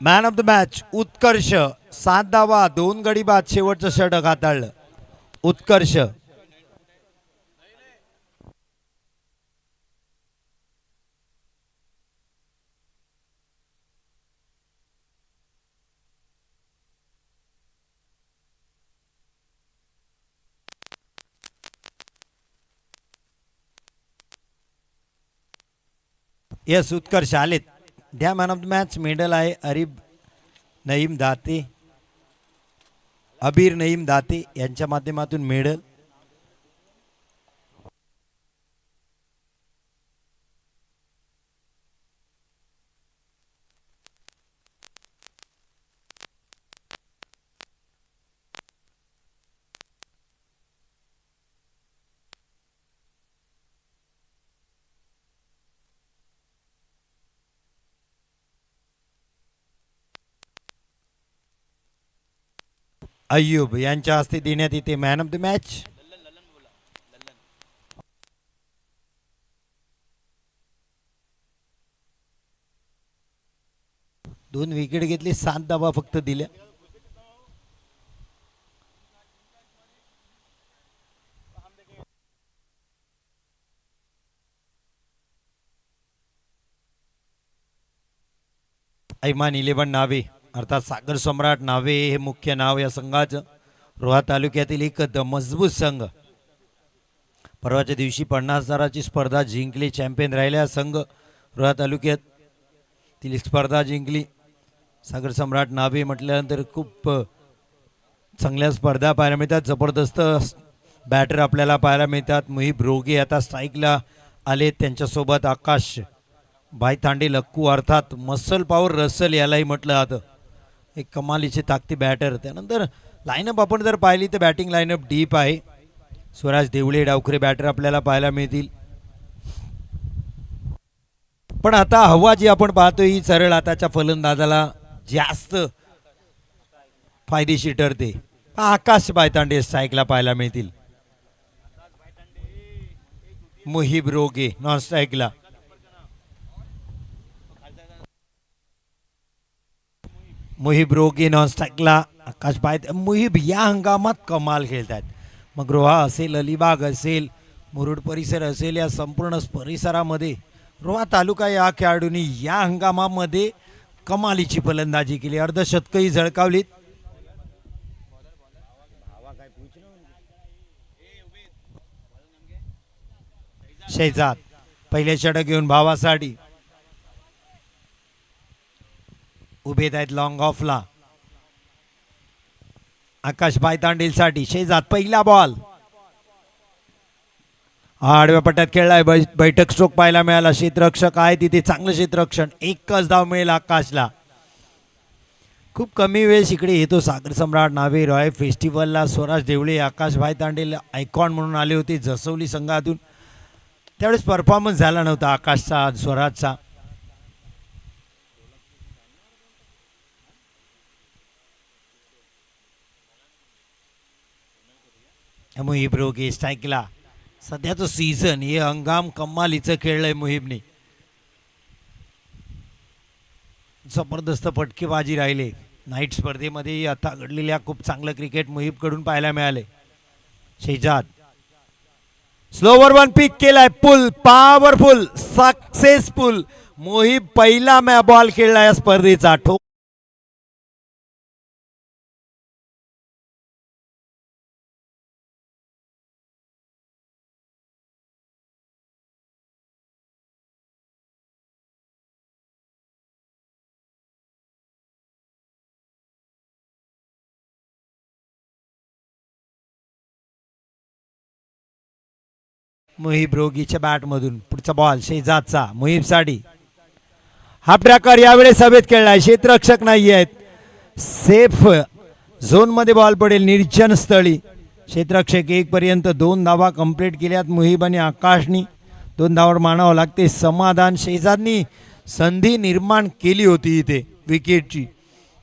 Man of the match उत्कर्ष 7 धावा 2 गडी बाद शेवटचं षटक हाताळलं उत्कर्ष. यस उत्कर्ष आलेत. द्या man of the match. Medal आहे नईम दाते अबीर नईम दाते यांच्या माध्यमातून मेडल. अय्यूब यांच्या हस्ते देण्यात येते मॅन ऑफ द मॅच. दोन विकेट घेतली 7 धावा फक्त दिल्या. ऐमान 11 नावे अर्थात सागर सम्राट नावे हे मुख्य नाव या संघाचं. रोहा तालुक्यातील एक मजबूत संघ. परवाच्या दिवशी 50,000ची स्पर्धा जिंकली. चॅम्पियन राहिल्या संघ रोहा तालुक्यात ती स्पर्धा जिंकली. सागर सम्राट नावे म्हटल्यानंतर खूप चांगल्या स्पर्धा पाहायला मिळतात. जबरदस्त बॅटर आपल्याला पाहायला मिळतात. मुहिब रोगे आता स्ट्राईकला आले. त्यांच्यासोबत आकाश भाईतांडे लक्कू अर्थात मसल पॉवर रसल यालाही म्हटलं जातं. एक कमालीचे ताकती बॅटर. त्यानंतर लाईनअप आपण जर पाहिली तर बॅटिंग लाईनअप डीप आहे. स्वराज देवळे डावखरे बॅटर आपल्याला पाहायला मिळतील. पण आता हवा जी आपण पाहतो ही सरळ हाताच्या फलंदाजाला जास्त फायदेशीर ठरते. आकाश भाईतांडे स्ट्राईकला पाहायला मिळतील. मुहिब रोगे नॉन स्ट्राईकला. मुहिब रोगे नॉन स्ट्राईकला. आकाश मुहिब या हंगामात कमाल खेळतात. मग रोहा असेल अलिबाग असेल मुरुड परिसर असेल या संपूर्ण परिसरामध्ये रोहा तालुका या खेळाडूंनी या हंगामामध्ये कमालीची फलंदाजी केली. अर्धशतकही झळकावलीत. शेजाद पहिले षटक घेऊन भावासाठी उभे आहेत लॉंग ऑफला. आकाश भाईतांडेल साठी शेजाद पहिला बॉल आडव्या पट्ट्यात खेळलाय. बैठक स्ट्रोक पाहायला मिळाला. क्षेत्ररक्षक आहे तिथे चांगलं क्षेत्ररक्षण. एकच धाव मिळेल आकाशला. खूप कमी वेळ इकडे येतो सागर सम्राट नावे. रॉय फेस्टिवलला स्वराज देवळे आकाश भाईतांडेल आयकॉन म्हणून आले होते जसवली संघातून. त्यावेळेस परफॉर्मन्स झाला नव्हता आकाशचा स्वराजचा. मुहिब रोगे स्ट्राईकला. सध्याचं सीझन हे हंगाम कमालीचं खेळलंय मुहिबने. जबरदस्त फटकेबाजी राहिले. नाईट स्पर्धेमध्ये आता घडलेल्या खूप चांगलं क्रिकेट मुहिबकडून पाहायला मिळाले. शेजाद स्लोवर वन पिक केलाय. पुल पॉवरफुल सक्सेसफुल. मुहिब पहिला बॉल खेळला या स्पर्धेचा. मुहिब रोगीच्या बॅटमधून पुढचा बॉल शेजादचा मुहिब साठी. हा प्रकार यावेळेस हवेत खेळलाय. क्षेत्ररक्षक नाही आहेत. सेफ झोन मध्ये बॉल पडेल निर्जन स्थळी. क्षेत्ररक्षक 1 पर्यंत 2 धावा कंप्लीट केल्यात. मुहिब आणि आकाशनी 2 धावावर मानावं लागते समाधान. शेजादनी संधी निर्माण केली होती इथे विकेटची.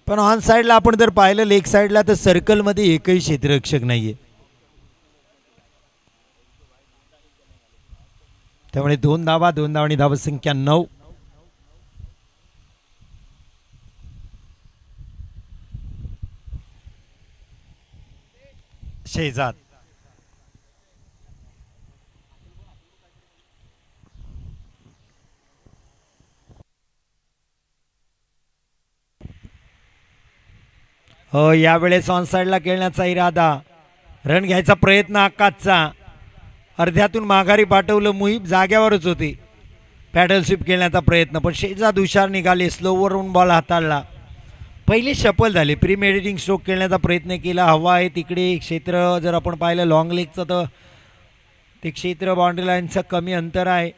पण ऑन साईडला आपण जर पाहिलं लेग साईडला तर सर्कलमध्ये एकही क्षेत्ररक्षक नाहीये. त्यामुळे 2 धावा 2 धावांनी धावसंख्या 9. शेजाद. हो, यावेळेस ऑन साईडला खेळण्याचा इरादा, रन घ्यायचा प्रयत्न आकाशचा, अर्ध्यातून माघारी पाठवलं. मुहीब जाग्यावरच होते. पॅडल स्वीप खेळण्याचा प्रयत्न, पण शेजाद हुशार निघाले. स्लोवरून बॉल हाताळला. पहिले शफल झाले. प्रीमेडिटिंग स्ट्रोक खेळण्याचा प्रयत्न केला. हवा आहे तिकडे क्षेत्र जर आपण पाहिलं लॉंग लेगचं तर ते क्षेत्र बाउंड्री लाईनचं कमी अंतर आहे,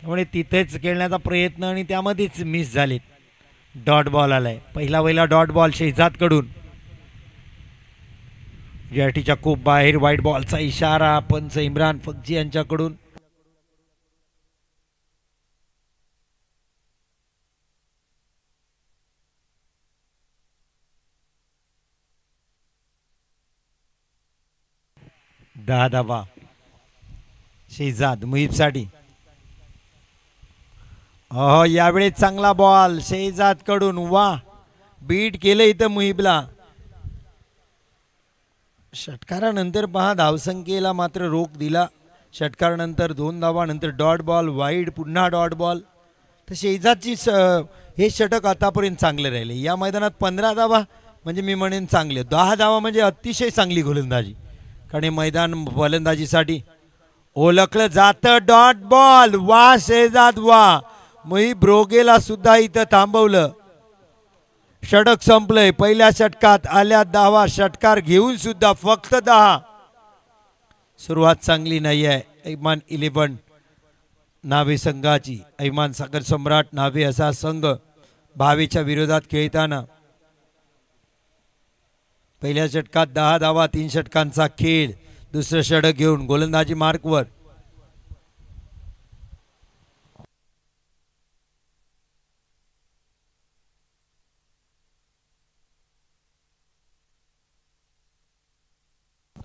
त्यामुळे तिथेच खेळण्याचा प्रयत्न आणि त्यामध्येच मिस झालेत. डॉट बॉल आलाय. पहिला डॉट बॉल शेजादकडून. जॅटीच्या खूप बाहेर वाईट बॉलचा इशारा पंच इम्रान फकजी यांच्याकडून. दहा धावा शेजाद मुहीबसाठी. हो, यावेळेस चांगला बॉल शेजाद कडून. वा, बीट केलं इथं मुहीबला. षटकारानंतर पहा धावसंख्येला मात्र रोख दिला. षटकारानंतर 2 धावा, नंतर डॉट बॉल, वाईड, पुन्हा डॉट बॉल. तर शेजादची हे षटक आतापर्यंत चांगले राहिले. या मैदानात 15 धावा म्हणजे मी म्हणेन चांगले. 10 धावा म्हणजे अतिशय चांगली गोलंदाजी, कारण हे मैदान फलंदाजीसाठी ओळखलं जातं. डॉट बॉल, वा शेजाद वा. मुहीब ब्रोगेला सुद्धा इथं थांबवलं. षटक संपलंय. पहिल्या षटकात आल्या 10 षटकार घेऊन सुद्धा फक्त 10. सुरुवात चांगली नाही आहे ऐमान 11 नावे संघाची. ऐमान सागर सम्राट नावे असा संघ भावेच्या विरोधात खेळताना पहिल्या षटकात 10 धावा, 3 षटकांचा खेळ. दुसरं षटक घेऊन गोलंदाजी मार्कवर.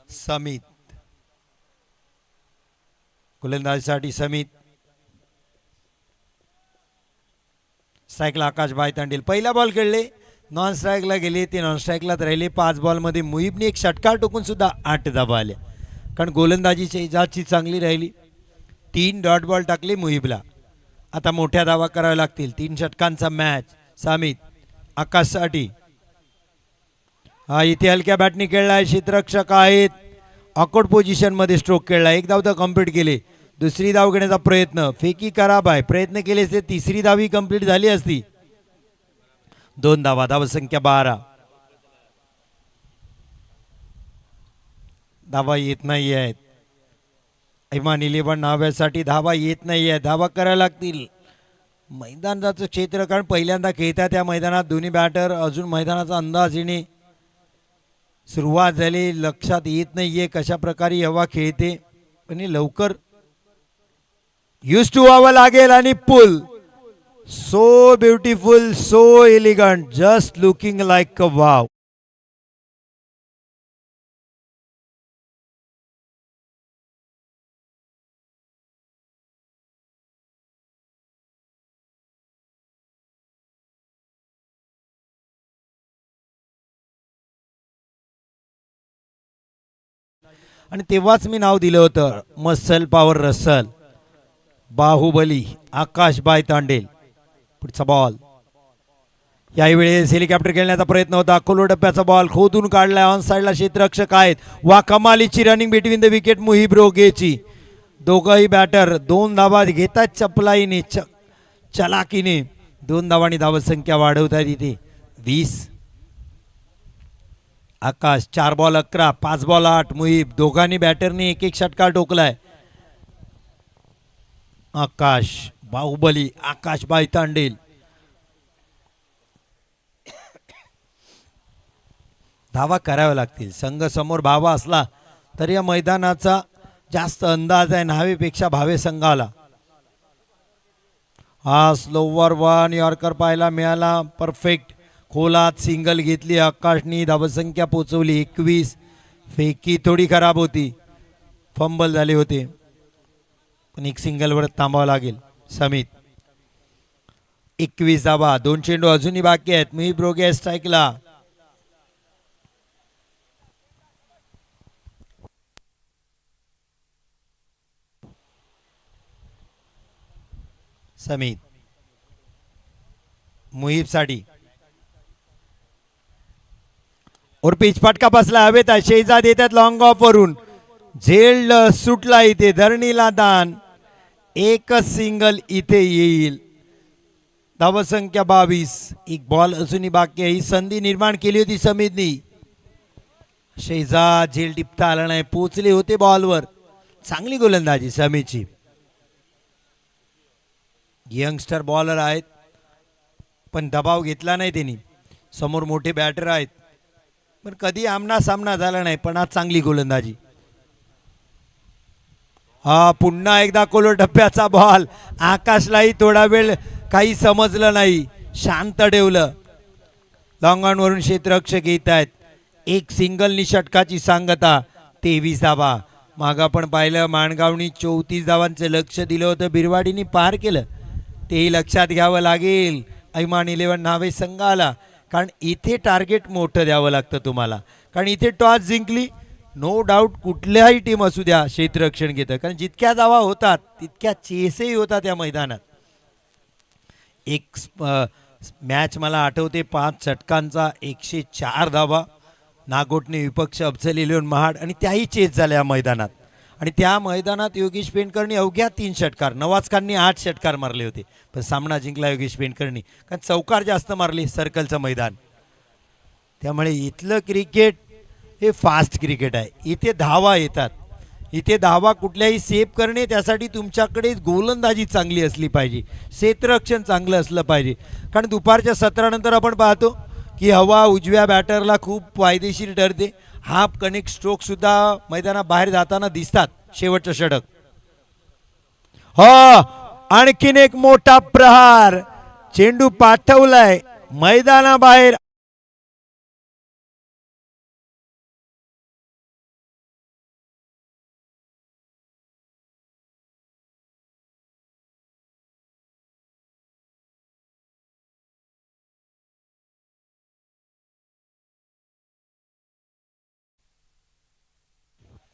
समित गोलंदाजीसाठी. समित स्ट्राईकला आकाश बायतांडेल. पहिला बॉल खेळले, नॉन स्ट्राईकला गेले, ते नॉन स्ट्राईकलाच राहिले. 5 बॉलमध्ये मुहीबने एक षटकार टोकून सुद्धा 8 धावा आल्या, कारण गोलंदाजीची इजाची चांगली राहिली. 3 डॉट बॉल टाकले मुहीबला. आता मोठ्या धावा कराव्या लागतील. 3 षटकांचा मॅच. समित आकाशसाठी. हा, इथे हलक्या बॅटने खेळलाय. क्षेत्ररक्षक आहेत. ऑकवर्ड पोझिशन मध्ये स्ट्रोक खेळला. 1 धाव तर कंप्लीट केले. दुसरी धाव घेण्याचा प्रयत्न. फेकी खराब आहे. प्रयत्न केले ते तिसरी धावी कंप्लीट झाली असती. 2 धावा. धावसंख्या 12. धावा येत नाही आहेत. ऐमान 11 नाव्यासाठी धावा येत नाही आहे. धावा करायला लागतील. मैदानाचं क्षेत्र, कारण पहिल्यांदा खेळतात त्या मैदानात दोन्ही बॅटर. अजून मैदानाचा अंदाज येणे सुरुवात झाली. लक्षात येत नाहीये कशा प्रकारे हवा खेळते, पण लवकर यूज टू व्हावं लागेल. आणि पुल so beautiful, so elegant, just looking like a wow. आणि तेव्हाच मी नाव दिलं होतं muscle power Russell, Baahubali Akash Baitandel. पुढचा बॉल. यावेळेस हेलिकॉप्टर खेळण्याचा प्रयत्न होता. खोलो टप्प्याचा बॉल खोदून काढलाय. ऑन साईडला क्षेत्ररक्षक आहेत. वा, कमालीची रनिंग बिटवीन द विकेट मुहीब रोगेची. दोघंही बॅटर 2 धावा घेतात चपलाईने, चलाकीने. 2 धावांनी धावसंख्या वाढवतात इथे 20. आकाश 4 बॉल 11, 5 बॉल 8. मुहीब दोघांनी बॅटरने एक एक षटकार ठोकलाय. आकाश बाहुबली आकाश बायतांडेल. धावा कराव्या लागतील. संघ समोर भावा असला तरी या मैदानाचा जास्त अंदाज आहे न्हावेपेक्षा भावे संघाला. हा स्लोवर 1 यॉर्कर पाहायला मिळाला. परफेक्ट खोलात सिंगल घेतली आकाशनी. धावसंख्या पोचवली 21. फेकी थोडी खराब होती, फंबल झाले होते, पण एक सिंगलवर थांबावं लागेल. समित 21 धावा. 2 चेंडू अजूनही बाकी आहेत. मुहीब रोगे स्ट्राईकला. समीत मुहीब साठी और पिच फटका बसला हवेत. शेजाद येतात लॉंग ऑफ वरून. झेल सुटला इथे धरणीला दान. एकच सिंगल इथे येईल. धावसंख्या 22. एक बॉल अजूनही बाकी आहे. ही संधी निर्माण केली होती समीतनी. शेजाद झेल टिपता आला नाही. पोचले होते बॉलवर. चांगली गोलंदाजी समीतची. यंगस्टर बॉलर आहेत पण दबाव घेतला नाही त्यांनी. समोर मोठे बॅटर आहेत पण कधी आमना सामना झाला नाही. पण आज चांगली गोलंदाजी. हा पुन्हा एकदा कोलो टप्प्याचा बॉल. आकाशलाही थोडा वेळ काही समजलं नाही. शांत ठेवलं. लॉंग ऑन वरून क्षेत्ररक्षक येत आहेत. एक सिंगल षटकाची सांगता. 23 धावा. माग आपण पाहिलं माणगावनी 34 धावांचं लक्ष दिलं होतं. बिरवाडीनी पार केलं. तेही लक्षात घ्यावं लागेल ऐमान 11 नावे संघाला. कारण इथे टार्गेट मोठं द्यावं लागतं तुम्हाला. कारण इथे टॉस जिंकली नो डाऊट कुठल्याही टीम असू द्या क्षेत्ररक्षण घेतं. कारण जितक्या धावा होतात तितक्या चेसही होतात या मैदानात. एक मॅच मला आठवते 5 षटकांचा 104 धावा. नागोटने विपक्ष अफझल इलेव्हन महाड आणि त्याही चेस झाल्या या मैदानात. आणि त्या मैदानात योगेश पेंडकरनी अवघ्या 3 षटकार. नवाज खाननी 8 षटकार मारले होते पण सामना जिंकला योगेश पेंडकरनी. कारण चौकार जास्त मारले सर्कलचं मैदान. त्यामुळे इथलं क्रिकेट हे फास्ट क्रिकेट आहे. इथे धावा येतात. इथे धावा कुठल्याही सेव्ह करणे त्यासाठी तुमच्याकडे गोलंदाजी चांगली असली पाहिजे. क्षेत्ररक्षण चांगलं असलं पाहिजे. कारण दुपारच्या सत्रानंतर आपण पाहतो की हवा उजव्या बॅटरला खूप फायदेशीर ठरते. हाफ कनेक्ट स्ट्रोक सुद्धा मैदानाबाहेर जाताना दिसतात. शेवटचं षटक. हो आणखीन एक मोठा प्रहार. चेंडू पाठवलाय मैदानाबाहेर.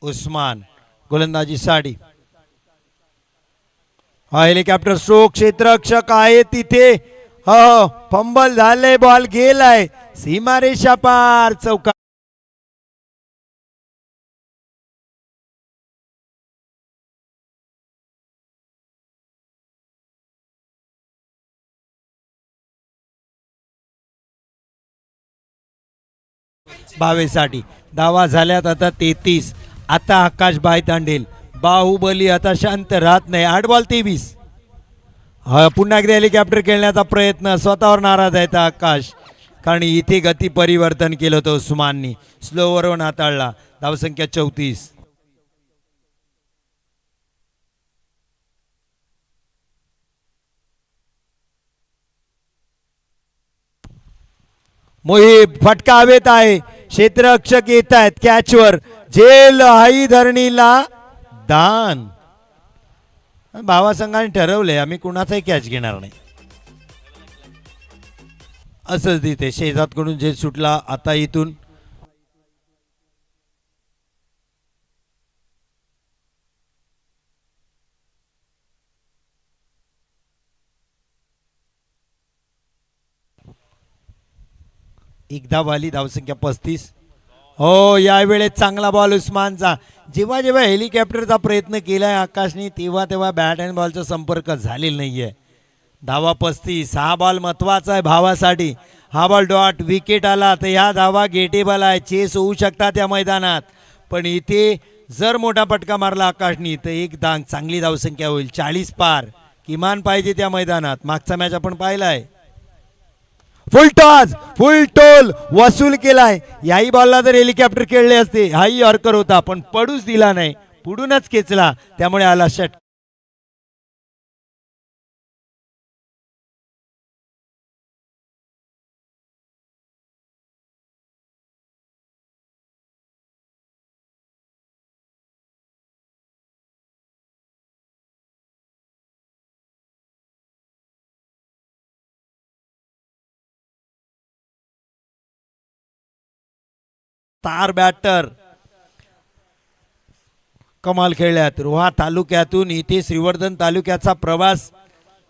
उस्मान गोलंदाजीसाठी. हा हेलिकॉप्टर स्ट्रोक. क्षेत्ररक्षक आहे तिथे. हो फंबल झाले. बॉल गेलाय सीमारेषा पार. चौका. भावेसाठी धावा झाल्यात आता 33. आता आकाश बाय तांडेल. बाहुबली आता शांत राहत नाही. 8 बॉल 23. पुन्हा एकदा हेलिकॉप्टर खेळण्याचा प्रयत्न. स्वतःवर नाराज आहे आकाश. कारण इथे गती परिवर्तन केलं होतं उस्माननी. स्लोवरवर हाताळला. धावसंख्या 34. मोहिब फटका हवेत आहे. क्षेत्ररक्षक येत आहेत कॅचवर. झेल हाई धरणीला दान. भावा संघाने ठरवलंय आम्ही कुणाचाही कॅच घेणार नाही. असंच दिसते. शेजातकडून झेल सुटला. आता इथून एकदा वाली. धावसंख्या 35. हो यावेळेस चांगला बॉल उस्मानचा. जेव्हा जेव्हा हेलिकॉप्टरचा प्रयत्न केलाय आकाशने तेव्हा तेव्हा बॅट अँड बॉलचा संपर्क झालेला नाहीये. धावा 35. हा बॉल महत्वाचा आहे भावासाठी. हा बॉल डॉट विकेट आला तर ह्या धावा गेटेबल आहे. चेस होऊ शकतात या मैदानात. पण इथे जर मोठा पटका मारला आकाशनी तर एक चांगली धावसंख्या होईल. 40 पार किमान पाहिजे त्या मैदानात. मागचा मॅच आपण पाहिलाय. फुल टॉस फुल टोल वसूल केलाय. याही बॉलला जर हेलिकॉप्टर खेळले असते हाही यॉर्कर होता पण पडूच दिला नाही. पुढूनच खेचला त्यामुळे आला षट. तार बॅटर कमाल खेळल्यात. रोहा तालुक्यातून इथे श्रीवर्धन तालुक्याचा प्रवास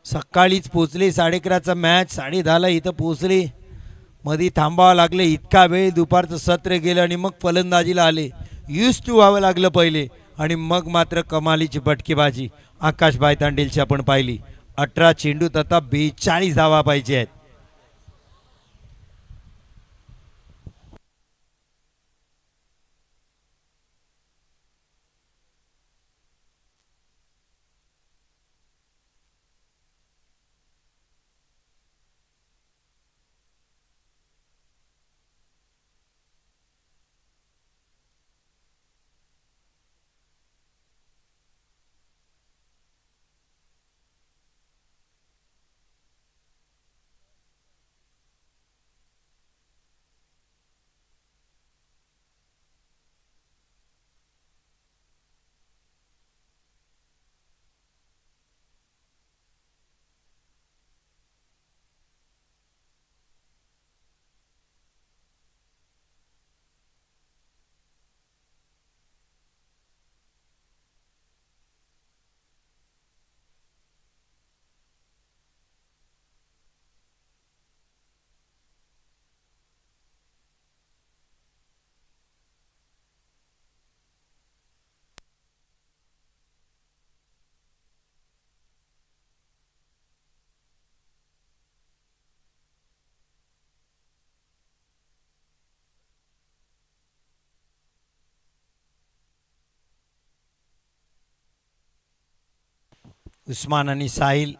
सकाळीच पोचले 11:30चा मॅच 10:30ला इथं पोचले. मध्ये थांबावं लागले इतका वेळ. दुपारचं सत्र गेलं आणि मग फलंदाजीला आले. यूज टू व्हावं लागलं पहिले आणि मग मात्र कमालीची फटकेबाजी आकाश बायतांडेलची आपण पाहिली. 18 चेंडूत आता 42 धावा पाहिजे आहेत. उस्मान आणि साहिल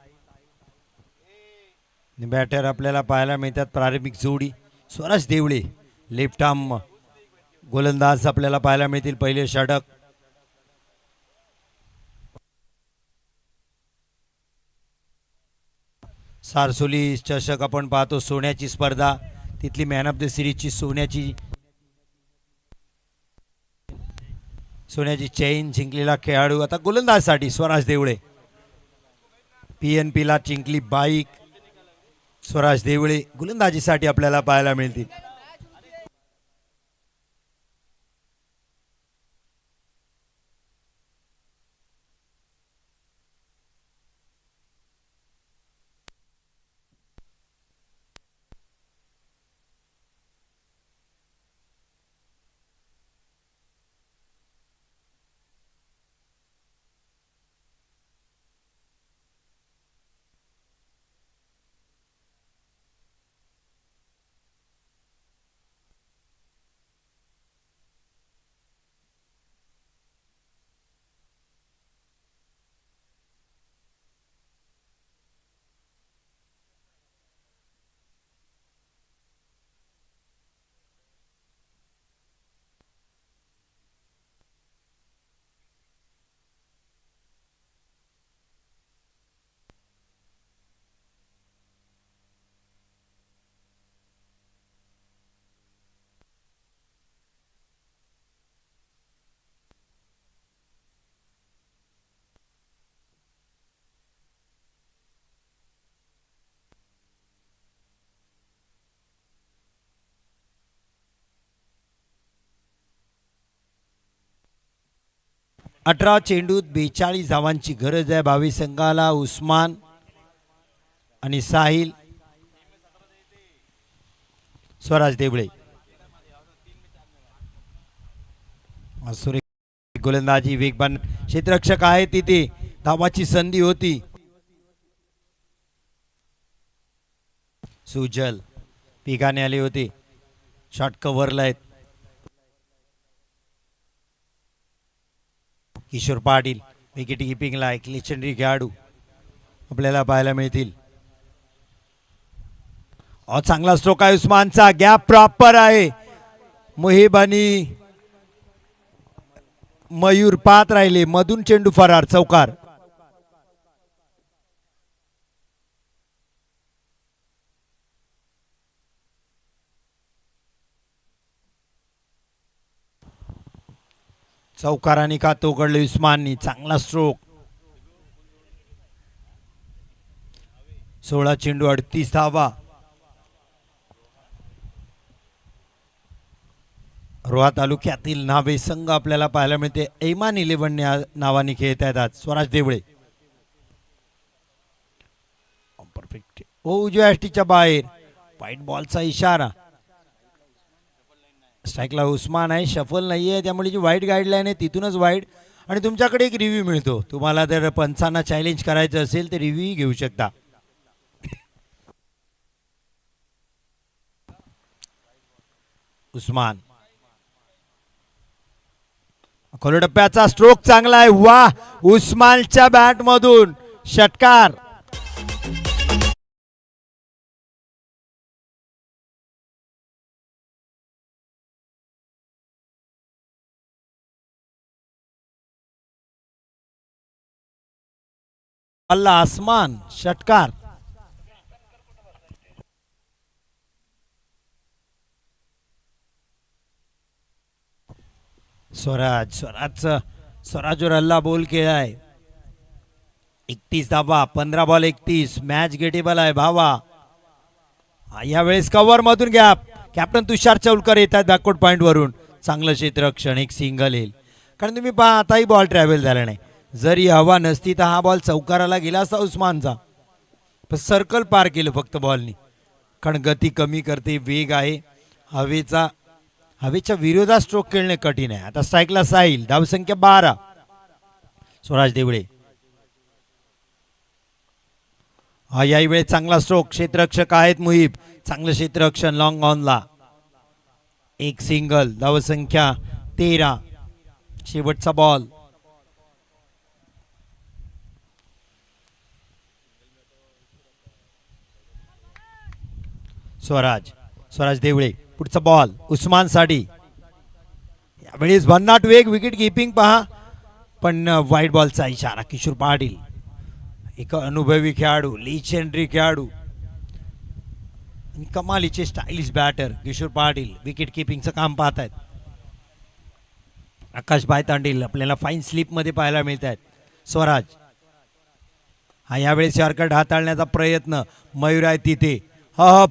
बॅटर आपल्याला पाहायला मिळतात. प्रारंभिक जोडी स्वराज देवळे लेफ्ट आर्म गोलंदाज आपल्याला पाहायला मिळतील. पहिले षटक सारसोली चषक आपण पाहतो. सोन्याची स्पर्धा तिथली मॅन ऑफ द सिरीजची सोन्याची चेन जिंकलेला खेळाडू आता गोलंदाजसाठी स्वराज देवळे. PNPला जिंकली बाईक स्वराज देवळे गोलंदाजीसाठी आपल्याला पाहायला मिळतील. अठरा चेंडूत 42 धावांची गरज आहे भावी संघाला. उस्मान आणि साहिल स्वराज देवळे गोलंदाजी वेगवान क्षेत्ररक्षक आहे तिथे धावाची संधी होती. सुजल पिगाने आले होते. शॉट कव्हरला आहेत. किशोर पाटील विकेट किपिंगला एक लेजेंडरी खेळाडू आपल्याला पाहायला मिळतील. चांगला स्ट्रोक आहे उस्मानचा. गॅप प्रॉपर आहे. मुहिब आणि मयूर पाहत राहिले. मधून चेंडू फरार चौकार. चौकाराने का तोकडले उस्माननी. चांगला स्ट्रोक. 16 चेंडू 38 धावा. रोहा तालुक्यातील नावे संघ आपल्याला पाहायला मिळते. ऐमान 11 नावाने खेळत आहेत आज स्वराज देवळे. उजव्या यष्टीच्या बाहेर. व्हाईट बॉलचा इशारा. स्ट्राईकला उस्मान आहे, शफल नाही आहे, त्यामुळे जी वाईट गाईडलाईन आहे तिथूनच वाईट. आणि तुमच्याकडे एक रिव्ह्यू मिळतो. तुम्हाला जर पंचांना चॅलेंज करायचं असेल तर रिव्ह्यू घेऊ शकता. उस्मान खोलटप्प्याचा स्ट्रोक चांगला आहे. वा, उस्मानच्या बॅट मधून षटकार. अल्ला आसमान षटकार. स्वराजवर हल्ला बोल केलाय. 31 धावा, 15 बॉल 31. मॅच गेटेबल आहे भावा. यावेळेस कव्हर मधून गॅप. कॅप्टन तुषार चौलकर येतात बॅकवर्ड पॉइंट वरून. चांगलं क्षेत्ररक्षण, एक सिंगल येईल. कारण तुम्ही पहा आताही बॉल ट्रॅव्हल झाला नाही. जरी हवा नसती तर हा बॉल चौकाराला गेला असता उस्मानचा. पण सर्कल पार केलं फक्त बॉलनी. कारण गती कमी करते, वेग आहे हवेच्या विरोधात स्ट्रोक खेळणे कठीण आहे. आता स्ट्राईकला साहिल, धावसंख्या 12. स्वराज देवळे. हा यावेळी चांगला स्ट्रोक. क्षेत्ररक्षक आहेत मुहीब. चांगलं क्षेत्ररक्षण लॉंग ऑनला. एक सिंगल, धावसंख्या 13. शेवटचा बॉल. स्वराज देवळे. पुढचा बॉल उस्मान साठी. यावेळेस भन्नाट वेग, विकेट किपिंग पहा. पण व्हाईट बॉलचा इशारा. किशोर पाटील एक अनुभवी खेळाडू, लिजेंडरी खेळाडू, कमालीचे stylish batter Kishor Patil wicket किपिंगचं काम पाहत आहेत. आकाश बायतांडील आपल्याला फाईन स्लिप मध्ये पाहायला मिळत आहेत. स्वराज हा यावेळेस शॉर्टकट हाताळण्याचा प्रयत्न. मयूर आहे तिथे.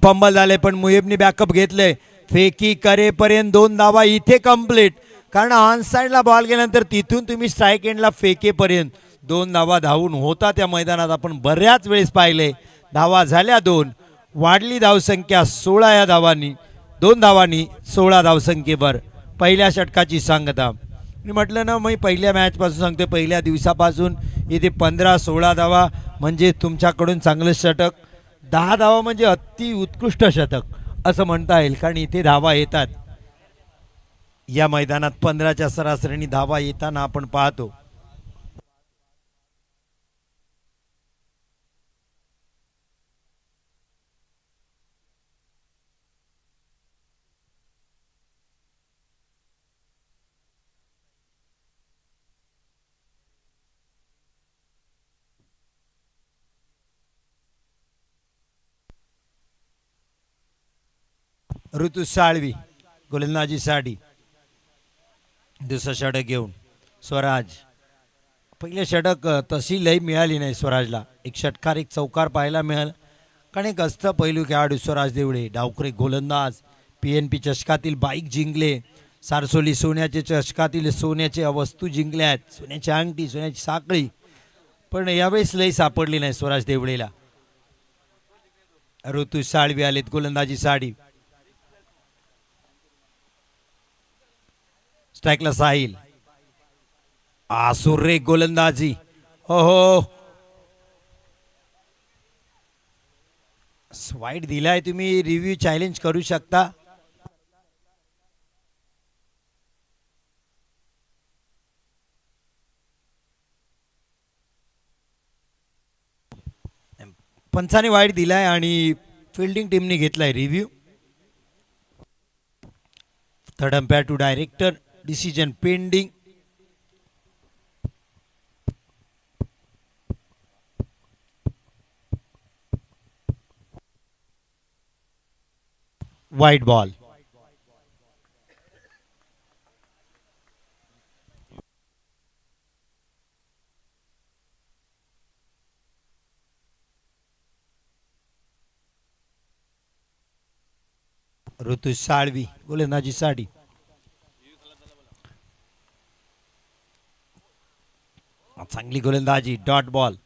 फंबल झाले पण मुहिबने बॅकअप घेतले. फेकी करेपर्यंत 2 धावा इथे कंप्लीट. कारण ऑन साईडला बॉल गेल्यानंतर तिथून तुम्ही स्ट्राईक एंडला फेकेपर्यंत 2 धावा धावून होता त्या मैदानात आपण बऱ्याच वेळेस पाहिले. धावा झाल्या 2. वाढली धावसंख्या 16 या धावांनी. 2 धावांनी 16 धावसंख्येवर पहिल्या षटकाची सांगता. मी म्हटलं ना, मी पहिल्या मॅचपासून सांगतो, पहिल्या दिवसापासून इथे 15-16 धावा म्हणजे तुमच्याकडून चांगलं षटक. 10 धावा म्हणजे अति उत्कृष्ट शतक असं म्हणता येईल. कारण इथे धावा येतात. या मैदानात 15च्या सरासरीने धावा येताना आपण पाहतो. ऋतू साळवी गोलंदाजीसाठी दुसरं षटक घेऊन. स्वराज पहिले षटक तशी लई मिळाली नाही स्वराजला. एक षटकार, एक चौकार पाहायला मिळालं. कारण एक असतं पैलू खेळाडू स्वराज देवळे. डावखरे गोलंदाज. PNP चषकातील बाईक जिंकले. सारसोली सोन्याचे चषकातील सोन्याचे वस्तू जिंकल्या आहेत. सोन्याची अंगठी, सोन्याची साखळी. पण यावेळेस लई सापडली नाही स्वराज देवळेला. ऋतू साळवी आलेत गोलंदाजीसाठी. स्ट्राईकला साहिल. आसुरे गोलंदाजी. हो वाईट दिलाय. तुम्ही रिव्ह्यू चॅलेंज करू शकता. पंचाने वाईट दिलाय आणि फिल्डिंग टीमने घेतलाय review. Third umpire to director. Decision pending. Wide ball. Ritu Salvi गोलंदाजीसाठी. चांगली गोलंदाजी. Dot ball.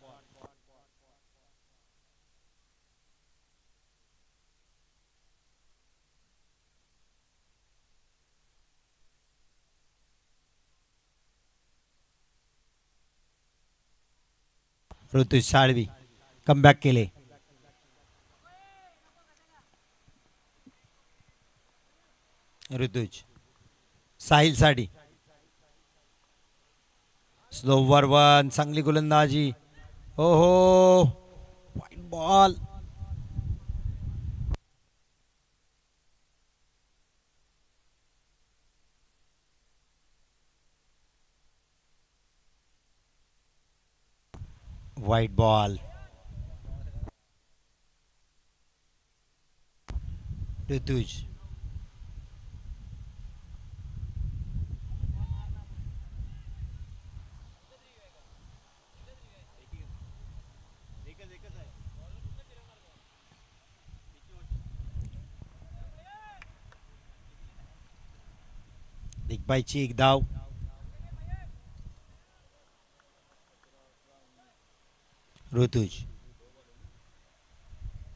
Rutuj Salvi comeback केले. ऋतुज साहिल साडी स्लोवर वन चांगली गोलंदाजी. हो हो wide ball. Wide ball. Rutuj दिग्बाईची एक धाव. ऋतुज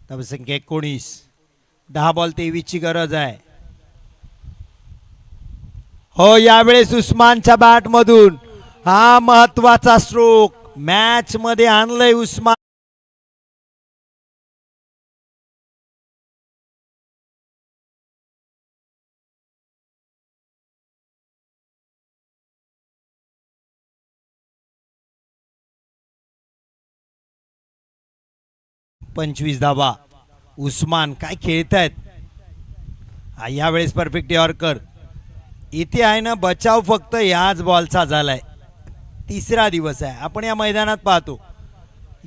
धावसंख्या 19. 10 बॉल 23 ची गरज आहे. हो यावेळेस उस्मानच्या बॅट मधून हा महत्वाचा स्ट्रोक मॅच मध्ये आणलंय उस्मान. पंचवीस धावा. उस्मान काय खेळतायत यावेळेस परफेक्ट यॉर्कर. इथे आहे ना बचाव फक्त याच बॉलचा झालाय. तिसरा दिवस आहे आपण या मैदानात पाहतो.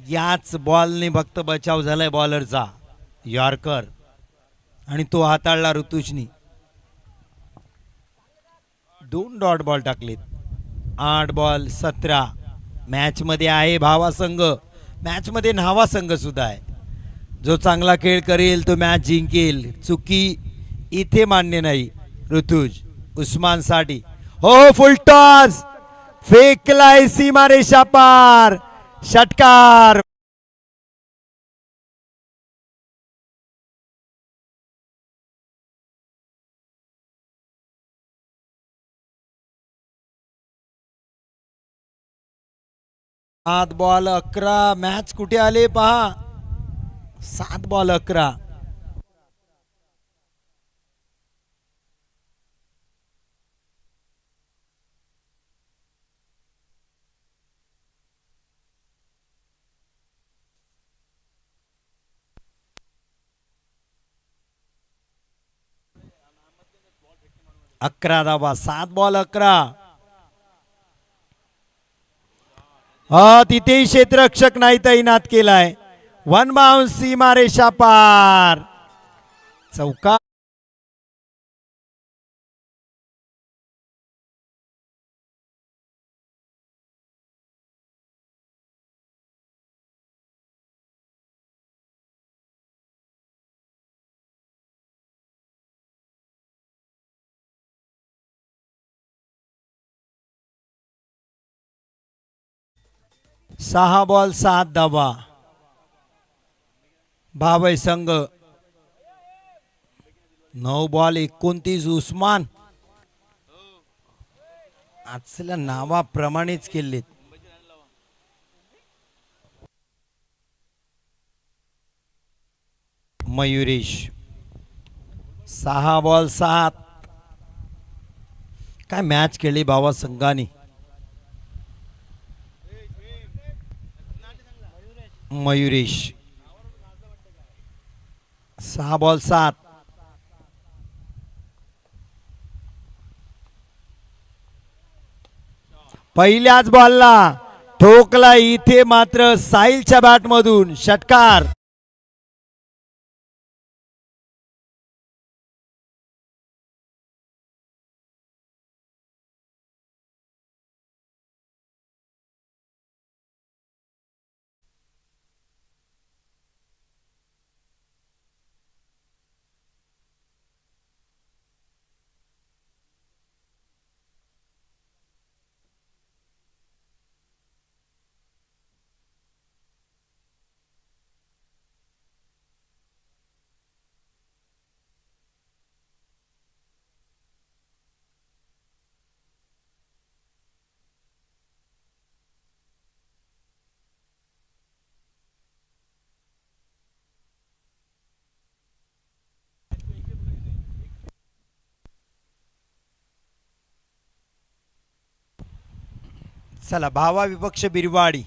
याच बॉलने फक्त बचाव झालाय बॉलरचा यॉर्कर आणि तो हाताळला ऋतुजनी. 2 डॉट बॉल टाकलेत. 8 बॉल 17. मॅच मध्ये आहे भावा संघ. मॅच मध्ये न्हावा संघ सुद्धा आहे. जो चांगला खेळ करेल तो मॅच जिंकेल. चुकी इथे मान्य नाही. ऋतुज उस्मान साठी हो फुल टॉस फेकलाय सीमारेषा पार. षटकार. सात बॉल 11. मॅच कुठे आले पहा. 7 बॉल 11. अकरा धावा. 7 बॉल 11. तिथेही क्षेत्ररक्षक नाही तैनात केलाय. 1 बाउन्स सीमारेषा पार. चौका. सहा बॉल 7 धावा. भावय संघ 9 बॉल 29. उस्मान आजच्या नावाप्रमाणेच केलेत. मयुरेश 6 बॉल 7. काय मॅच खेळली भावा संघाने. मयुरेश 6 बॉल 7. पहिल्याच बॉलला ठोकला. इथे मात्र साहिलच्या बॅट मधून षटकार. चला भावा विपक्ष बिरवाडी